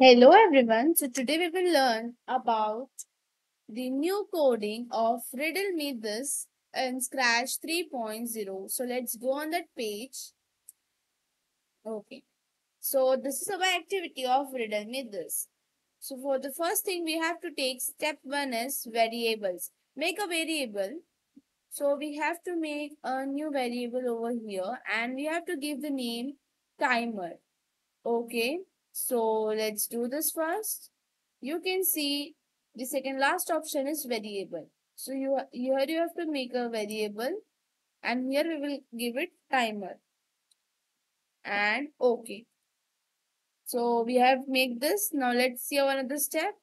Hello everyone. So today we will learn about the new coding of Riddle Me This in Scratch 3.0. So let's go on that page. Okay. So this is our activity of Riddle Me This. So for the first thing we have to take step 1 is variables. Make a variable. So we have to make a new variable over here and we have to give the name timer. Okay, so let's do this first. You can see the second last option is variable. So here you have to make a variable and here we will give it timer and okay. So we have make this. Now let's see our another step.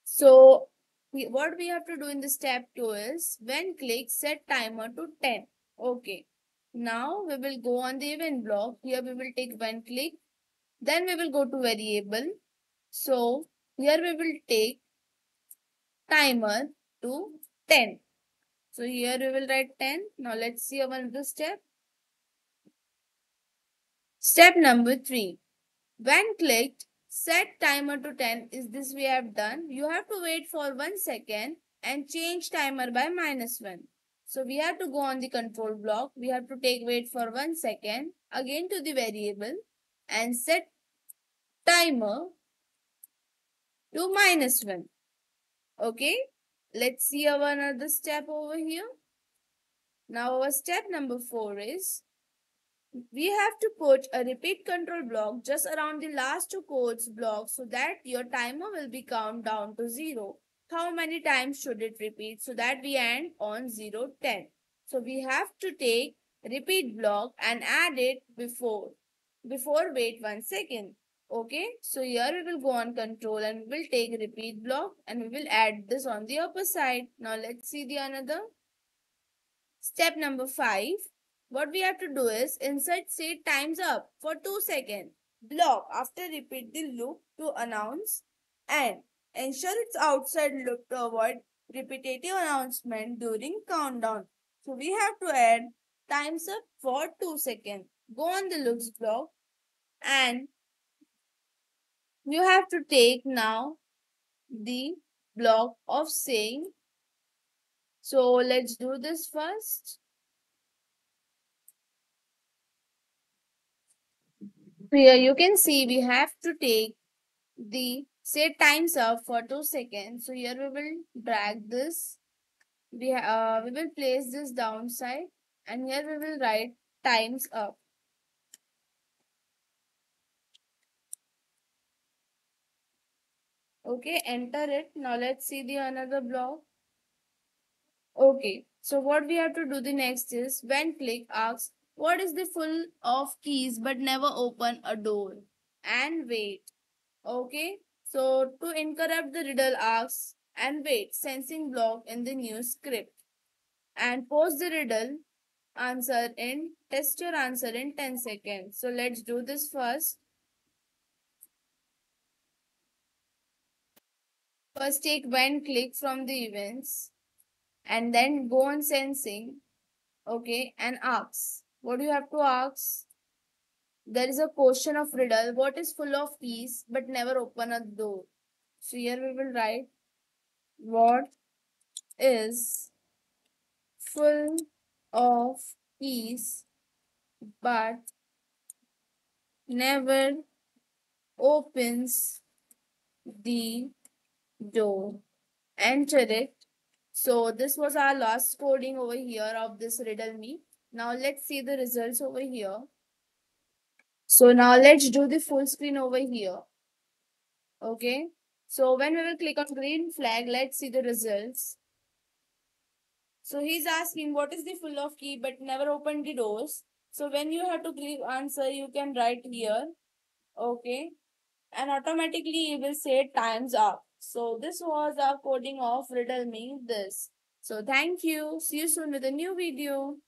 So what we have to do in the step 2 is when click set timer to 10. Okay. Now we will go on the event block. Here we will take one click. Then we will go to variable. So here we will take timer to 10. So here we will write 10. Now let's see our another step. Step number 3. When clicked, set timer to 10 is this we have done. You have to wait for 1 second and change timer by -1. So we have to go on the control block. We have to take wait for 1 second. Again to the variable and set timer to -1. Okay. Let's see our another step over here. Now our step number 4 is we have to put a repeat control block just around the last two codes block so that your timer will be count down to 0. How many times should it repeat so that we end on 0, 10. So we have to take repeat block and add it before wait 1 second. Okay, so here we will go on control and we will take repeat block and we will add this on the upper side. Now let's see the another. Step number 5. What we have to do is insert say times up for 2 seconds. Block after repeat the loop to announce and ensure it's outside loop to avoid repetitive announcement during countdown. So we have to add times up for 2 seconds. Go on the loops block and you have to take now the block of saying. So let's do this first. Here you can see we have to take the set times up for 2 seconds. So here we will drag this. We will place this downside and here we will write times up. Okay, enter it. Now let's see the another block. Okay, so what we have to do the next is when click asks what is the full of keys but never open a door and wait. Okay, so to interrupt the riddle asks and wait sensing block in the new script and post the riddle answer in test your answer in 10 seconds. So let's do this first. First take when click from the events and then go on sensing. Okay, and ask. What do you have to ask? There is a question of riddle. What is full of keys but never open a door? So here we will write what is full of keys but never opens the door. Enter it. So this was our last coding over here of this riddle me. Now let's see the results over here. So now let's do the full screen over here. Okay. So when we will click on green flag, let's see the results. So he's asking what is the full of key but never open the doors. So when you have to click answer, you can write here. Okay. And automatically you will say times up. So this was our coding of riddle me this. So thank you. See you soon with a new video.